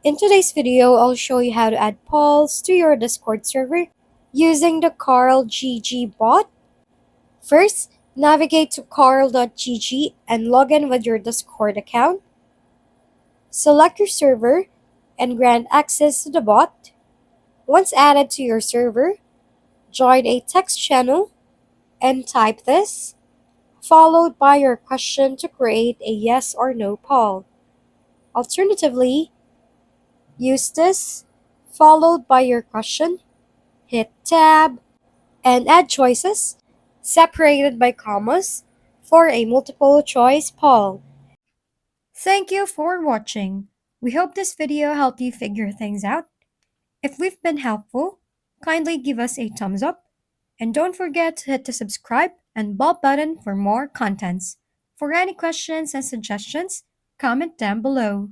In today's video, I'll show you how to add polls to your Discord server using the CarlGG bot. First, navigate to carl.gg and log in with your Discord account. Select your server and grant access to the bot. Once added to your server, join a text channel and type this, followed by your question to create a yes or no poll. Alternatively, use this, followed by your question, hit tab, and add choices, separated by commas, for a multiple choice poll. Thank you for watching. We hope this video helped you figure things out. If we've been helpful, kindly give us a thumbs up, and don't forget to hit the subscribe and bell button for more contents. For any questions and suggestions, comment down below.